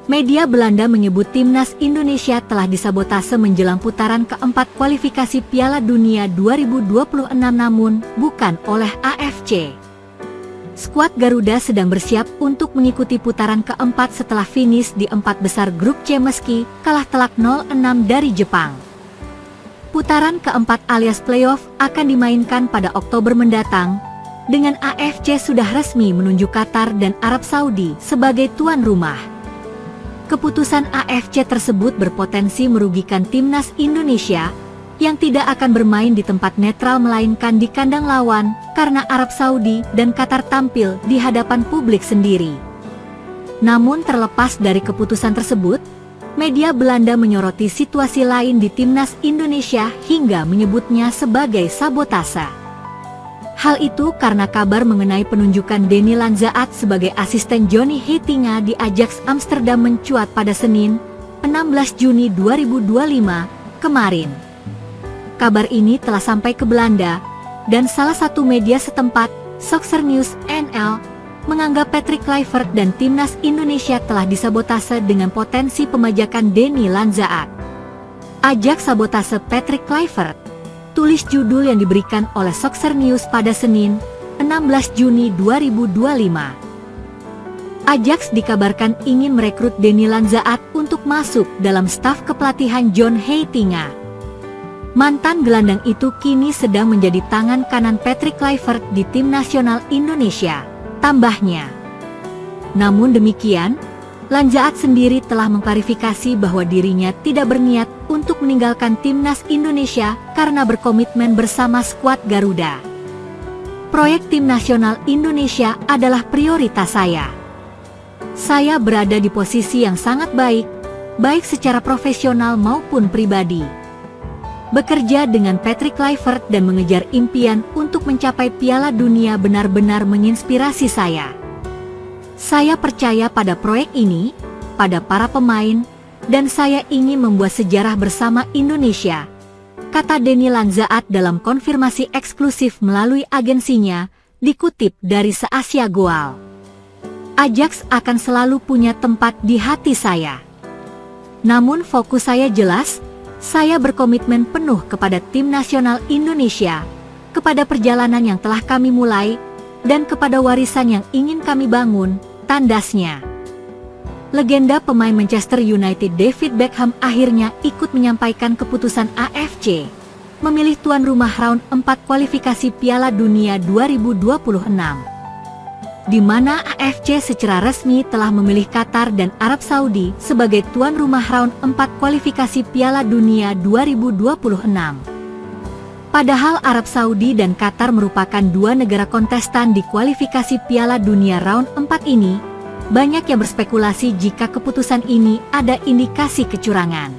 Media Belanda menyebut timnas Indonesia telah disabotase menjelang putaran keempat kualifikasi Piala Dunia 2026 namun bukan oleh AFC. Skuad Garuda sedang bersiap untuk mengikuti putaran keempat setelah finish di 4 besar grup C meski kalah telak 0-6 dari Jepang. Putaran keempat alias playoff akan dimainkan pada Oktober mendatang, dengan AFC sudah resmi menunjuk Qatar dan Arab Saudi sebagai tuan rumah. Keputusan AFC tersebut berpotensi merugikan timnas Indonesia yang tidak akan bermain di tempat netral melainkan di kandang lawan karena Arab Saudi dan Qatar tampil di hadapan publik sendiri. Namun terlepas dari keputusan tersebut, media Belanda menyoroti situasi lain di timnas Indonesia hingga menyebutnya sebagai sabotase. Hal itu karena kabar mengenai penunjukan Denny Lanzaat sebagai asisten Johnny Heitinga di Ajax Amsterdam mencuat pada Senin, 16 Juni 2025, kemarin. Kabar ini telah sampai ke Belanda, dan salah satu media setempat, Soccer News NL, menganggap Patrick Kluivert dan timnas Indonesia telah disabotase dengan potensi pemajakan Denny Lanzaat. Ajak sabotase Patrick Kluivert, tulis judul yang diberikan oleh Soccer News pada Senin, 16 Juni 2025. Ajax dikabarkan ingin merekrut Denny Lanzaat untuk masuk dalam staf kepelatihan John Heitinga. Mantan gelandang itu kini sedang menjadi tangan kanan Patrick Kluivert di tim nasional Indonesia, tambahnya. Namun demikian, Lanzaat sendiri telah mengklarifikasi bahwa dirinya tidak berniat untuk meninggalkan timnas Indonesia karena berkomitmen bersama skuad Garuda. Proyek tim nasional Indonesia adalah prioritas saya. Saya berada di posisi yang sangat baik, baik secara profesional maupun pribadi. Bekerja dengan Patrick Kluivert dan mengejar impian untuk mencapai Piala Dunia benar-benar menginspirasi saya. Saya percaya pada proyek ini, pada para pemain, dan saya ingin membuat sejarah bersama Indonesia, kata Denny Lanzaat dalam konfirmasi eksklusif melalui agensinya, dikutip dari Se-Asia Goal. Ajax akan selalu punya tempat di hati saya. Namun fokus saya jelas, saya berkomitmen penuh kepada tim nasional Indonesia, kepada perjalanan yang telah kami mulai, dan kepada warisan yang ingin kami bangun, tandasnya. Legenda pemain Manchester United David Beckham akhirnya ikut menyampaikan keputusan AFC, memilih tuan rumah round 4 kualifikasi Piala Dunia 2026. Di mana AFC secara resmi telah memilih Qatar dan Arab Saudi sebagai tuan rumah round 4 kualifikasi Piala Dunia 2026. Padahal Arab Saudi dan Qatar merupakan dua negara kontestan di kualifikasi Piala Dunia round 4 ini, banyak yang berspekulasi jika keputusan ini ada indikasi kecurangan.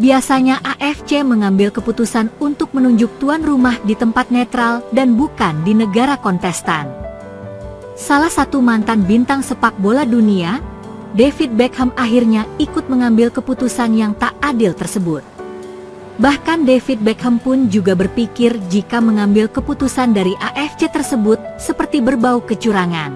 Biasanya AFC mengambil keputusan untuk menunjuk tuan rumah di tempat netral dan bukan di negara kontestan. Salah satu mantan bintang sepak bola dunia, David Beckham akhirnya ikut mengambil keputusan yang tak adil tersebut. Bahkan David Beckham pun juga berpikir jika mengambil keputusan dari AFC tersebut seperti berbau kecurangan.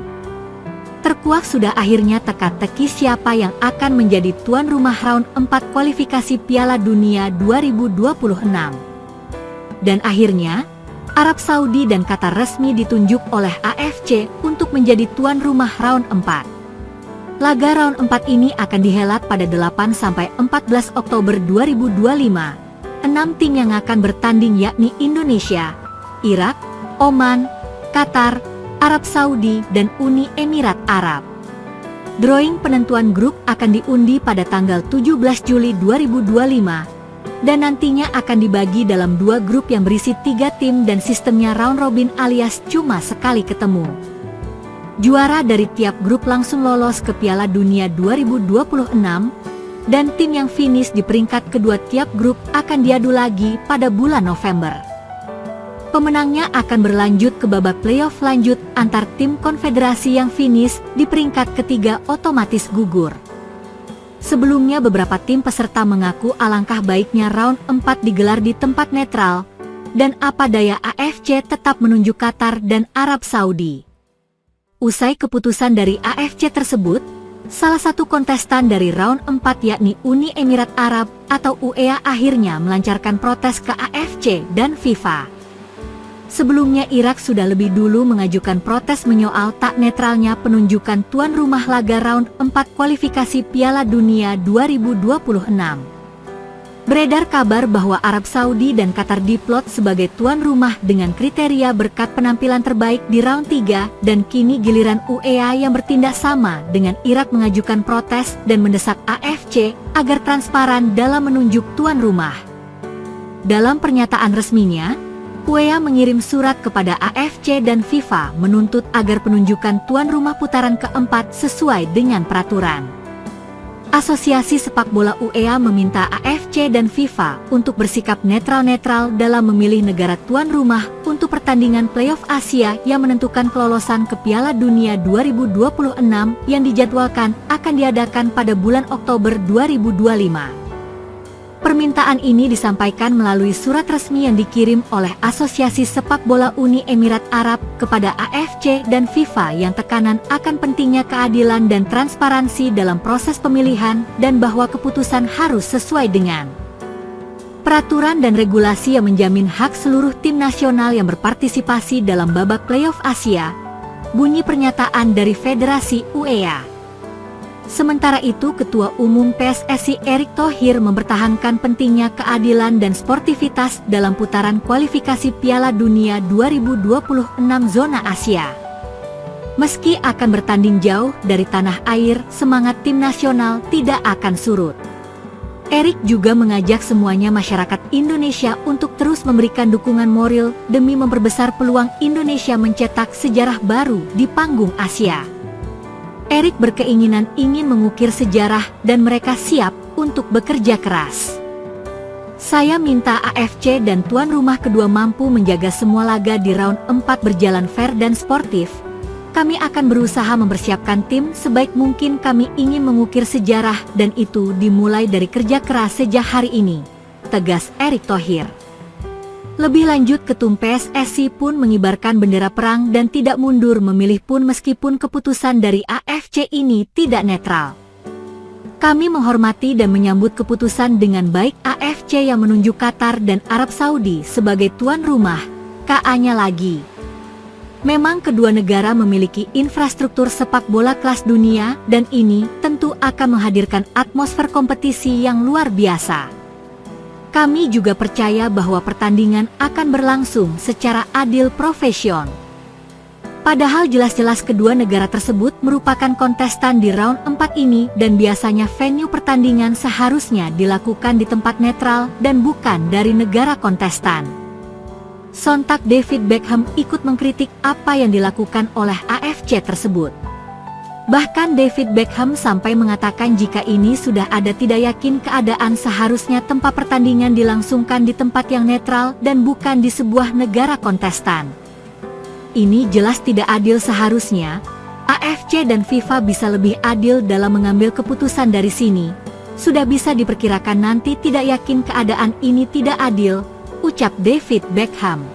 Terkuak sudah akhirnya teka-teki siapa yang akan menjadi tuan rumah round 4 kualifikasi Piala Dunia 2026. Dan akhirnya, Arab Saudi dan Qatar resmi ditunjuk oleh AFC untuk menjadi tuan rumah round 4. Laga round 4 ini akan dihelat pada 8-14 Oktober 2025. 6 tim yang akan bertanding yakni Indonesia, Irak, Oman, Qatar, Arab Saudi, dan Uni Emirat Arab. Drawing penentuan grup akan diundi pada tanggal 17 Juli 2025, dan nantinya akan dibagi dalam 2 grup yang berisi 3 tim dan sistemnya round robin alias cuma sekali ketemu. Juara dari tiap grup langsung lolos ke Piala Dunia 2026, dan tim yang finish di peringkat kedua tiap grup akan diadu lagi pada bulan November. Pemenangnya akan berlanjut ke babak playoff lanjut antar tim konfederasi yang finish di peringkat ketiga otomatis gugur. Sebelumnya beberapa tim peserta mengaku alangkah baiknya round 4 digelar di tempat netral, dan apa daya AFC tetap menunjuk Qatar dan Arab Saudi. Usai keputusan dari AFC tersebut, Salah satu kontestan dari round 4 yakni Uni Emirat Arab atau UEA akhirnya melancarkan protes ke AFC dan FIFA. Sebelumnya Irak sudah lebih dulu mengajukan protes menyoal tak netralnya penunjukan tuan rumah laga round 4 kualifikasi Piala Dunia 2026. Beredar kabar bahwa Arab Saudi dan Qatar diplot sebagai tuan rumah dengan kriteria berkat penampilan terbaik di round 3 dan kini giliran UEA yang bertindak sama dengan Irak mengajukan protes dan mendesak AFC agar transparan dalam menunjuk tuan rumah. Dalam pernyataan resminya, UEA mengirim surat kepada AFC dan FIFA menuntut agar penunjukan tuan rumah putaran keempat sesuai dengan peraturan. Asosiasi Sepak Bola UEA meminta AFC dan FIFA untuk bersikap netral-netral dalam memilih negara tuan rumah untuk pertandingan playoff Asia yang menentukan kelolosan ke Piala Dunia 2026 yang dijadwalkan akan diadakan pada bulan Oktober 2025. Permintaan ini disampaikan melalui surat resmi yang dikirim oleh Asosiasi Sepak Bola Uni Emirat Arab kepada AFC dan FIFA yang tekanan akan pentingnya keadilan dan transparansi dalam proses pemilihan dan bahwa keputusan harus sesuai dengan peraturan dan regulasi yang menjamin hak seluruh tim nasional yang berpartisipasi dalam babak playoff Asia, bunyi pernyataan dari Federasi UEA. Sementara itu, Ketua Umum PSSI Erick Thohir mempertahankan pentingnya keadilan dan sportivitas dalam putaran kualifikasi Piala Dunia 2026 zona Asia. Meski akan bertanding jauh dari tanah air, semangat tim nasional tidak akan surut. Erick juga mengajak semuanya masyarakat Indonesia untuk terus memberikan dukungan moral demi memperbesar peluang Indonesia mencetak sejarah baru di panggung Asia. Erick berkeinginan ingin mengukir sejarah dan mereka siap untuk bekerja keras. Saya minta AFC dan tuan rumah kedua mampu menjaga semua laga di round 4 berjalan fair dan sportif. Kami akan berusaha mempersiapkan tim sebaik mungkin. Kami ingin mengukir sejarah dan itu dimulai dari kerja keras sejak hari ini, tegas Erick Thohir. Lebih lanjut, Ketum PSSI pun mengibarkan bendera perang dan tidak mundur memilih pun meskipun keputusan dari AFC ini tidak netral. Kami menghormati dan menyambut keputusan dengan baik AFC yang menunjuk Qatar dan Arab Saudi sebagai tuan rumah, KA-nya lagi. Memang kedua negara memiliki infrastruktur sepak bola kelas dunia dan ini tentu akan menghadirkan atmosfer kompetisi yang luar biasa. Kami juga percaya bahwa pertandingan akan berlangsung secara adil profesional. Padahal jelas-jelas kedua negara tersebut merupakan kontestan di round 4 ini dan biasanya venue pertandingan seharusnya dilakukan di tempat netral dan bukan dari negara kontestan. Sontak David Beckham ikut mengkritik apa yang dilakukan oleh AFC tersebut. Bahkan David Beckham sampai mengatakan jika ini sudah ada tidak yakin keadaan seharusnya tempat pertandingan dilangsungkan di tempat yang netral dan bukan di sebuah negara kontestan. Ini jelas tidak adil. Seharusnya AFC dan FIFA bisa lebih adil dalam mengambil keputusan dari sini. Sudah bisa diperkirakan nanti tidak yakin keadaan ini tidak adil, ucap David Beckham.